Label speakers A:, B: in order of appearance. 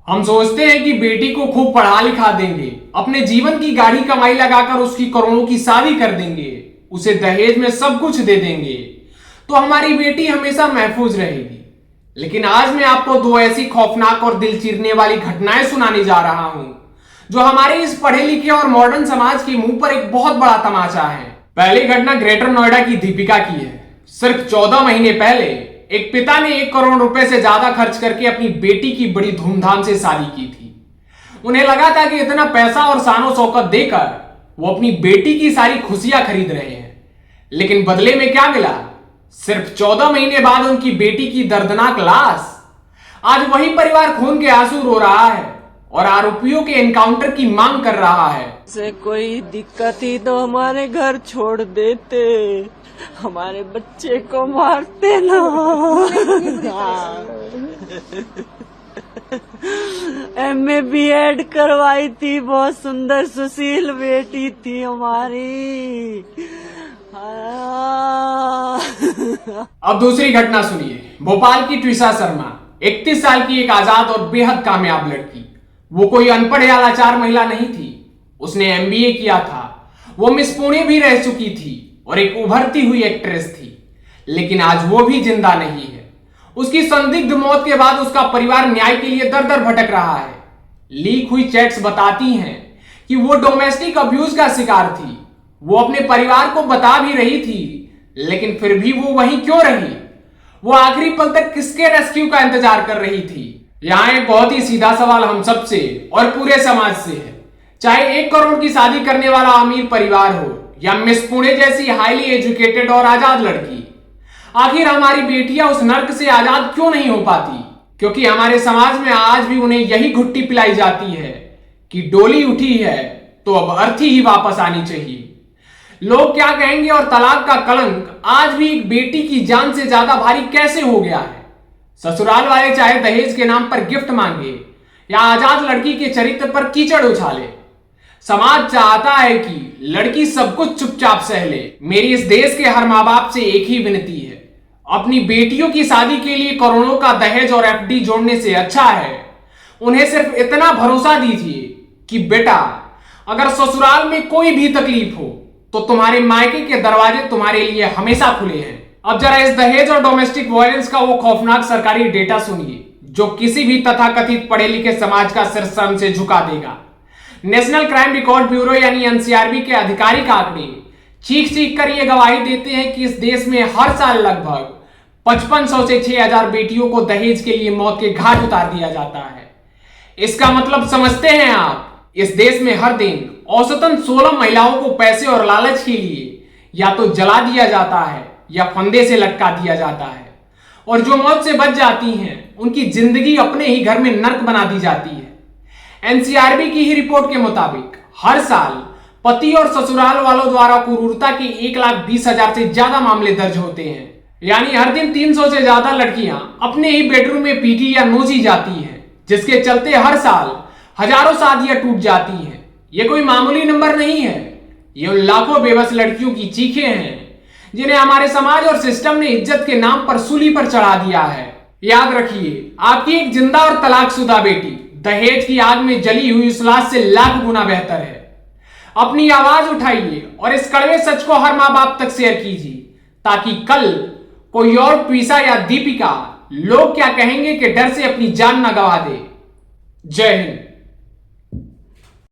A: हम सोचते हैं कि बेटी को खूब पढ़ा लिखा देंगे, अपने जीवन की गाढ़ी कमाई लगाकर उसकी करोड़ों की शादी कर देंगे, उसे दहेज में सब कुछ दे देंगे तो हमारी बेटी हमेशा महफूज रहेगी। लेकिन आज मैं आपको दो ऐसी खौफनाक और दिल चीरने वाली घटनाएं सुनाने जा रहा हूं जो हमारे इस पढ़े लिखे और मॉडर्न समाज के मुंह पर एक बहुत बड़ा तमाचा है। पहली घटना ग्रेटर नोएडा की दीपिका की है। सिर्फ 14 महीने पहले एक पिता ने 1 करोड़ रुपए से ज्यादा खर्च करके अपनी बेटी की बड़ी धूमधाम से शादी की थी। उन्हें लगा था कि इतना पैसा और शानो शौकत देकर वो अपनी बेटी की सारी खुशियां खरीद रहे हैं, लेकिन बदले में क्या मिला? सिर्फ 14 महीने बाद उनकी बेटी की दर्दनाक लाश। आज वही परिवार खून के आंसू रो रहा है और आरोपियों के एनकाउंटर की मांग कर रहा है।
B: से कोई दिक्कत ही तो हमारे घर छोड़ देते, हमारे बच्चे को मारते ना। एमए बीएड करवाई थी, बहुत सुंदर सुशील बेटी थी हमारी।
A: अब दूसरी घटना सुनिए। भोपाल की ट्विसा शर्मा 31 साल की एक आजाद और बेहद कामयाब लड़की। वो कोई अनपढ़ या लाचार महिला नहीं थी। उसने एमबीए किया था, वो मिस पुणे भी रह चुकी थी और एक उभरती हुई एक्ट्रेस थी। लेकिन आज वो भी जिंदा नहीं है। उसकी संदिग्ध मौत के बाद उसका परिवार न्याय के लिए दर दर भटक रहा है। लीक हुई चैट्स बताती हैं कि वो डोमेस्टिक अब्यूज का शिकार थी। वो अपने परिवार को बता भी रही थी, लेकिन फिर भी वो वहीं क्यों रही? वो आखिरी पल तक किसके रेस्क्यू का इंतजार कर रही थी? यहाँ एक बहुत ही सीधा सवाल हम सबसे और पूरे समाज से है। चाहे 1 करोड़ की शादी करने वाला अमीर परिवार हो या मिस पुणे जैसी हाईली एजुकेटेड और आजाद लड़की, आखिर हमारी बेटियां उस नर्क से आजाद क्यों नहीं हो पाती? क्योंकि हमारे समाज में आज भी उन्हें यही घुट्टी पिलाई जाती है कि डोली उठी है तो अब अर्थी ही वापस आनी चाहिए। लोग क्या कहेंगे और तलाक का कलंक आज भी एक बेटी की जान से ज्यादा भारी कैसे हो गया है? ससुराल वाले चाहे दहेज के नाम पर गिफ्ट मांगे या आजाद लड़की के चरित्र पर कीचड़ उछाले, समाज चाहता है कि लड़की सब कुछ चुपचाप सह ले। मेरी इस देश के हर माँ बाप से एक ही विनती है, अपनी बेटियों की शादी के लिए करोड़ों का दहेज और एफडी जोड़ने से अच्छा है उन्हें सिर्फ इतना भरोसा दीजिए कि बेटा, अगर ससुराल में कोई भी तकलीफ हो तो तुम्हारे मायके के दरवाजे तुम्हारे लिए हमेशा खुले हैं। अब जरा इस दहेज और डोमेस्टिक वायलेंस का वो खौफनाक सरकारी डेटा सुनिए जो किसी भी तथाकथित पढ़े लिखे समाज का सिर शर्म से झुका देगा। नेशनल क्राइम रिकॉर्ड ब्यूरो यानी एनसीआरबी के आधिकारिक आंकड़े चीख चीख कर ये गवाही देते हैं कि इस देश में हर साल लगभग 5500 से 6000 बेटियों को दहेज के लिए मौत के घाट उतार दिया जाता है। इसका मतलब समझते हैं आप? इस देश में हर दिन औसतन 16 महिलाओं को पैसे और लालच के लिए या तो जला दिया जाता है या फंदे से लटका दिया जाता है, और जो मौत से बच जाती हैं उनकी जिंदगी अपने ही घर में नर्क बना दी जाती है। एनसीआरबी की ही रिपोर्ट के मुताबिक हर साल पति और ससुराल वालों द्वारा क्रूरता के 1,20,000 से ज्यादा मामले दर्ज होते हैं। यानी हर दिन 300 से ज्यादा लड़कियां अपने ही बेडरूम में पीटी या नोची जाती हैं, जिसके चलते हर साल हजारों शादियां टूट जाती हैं। ये कोई मामूली नंबर नहीं है, ये उन लाखों बेबस लड़कियों की चीखें हैं जिन्हें हमारे समाज और सिस्टम ने इज्जत के नाम पर सूली पर चढ़ा दिया है। याद रखिए, आपकी एक जिंदा और तलाकशुदा बेटी दहेज की आग में जली हुई उस लाश से लाख गुना बेहतर है। अपनी आवाज उठाइए और इस कड़वे सच को हर माँ बाप तक शेयर कीजिए, ताकि कल कोई और ट्विसा या दीपिका लोग क्या कहेंगे के डर से अपनी जान न गंवा दे। जय हिंद।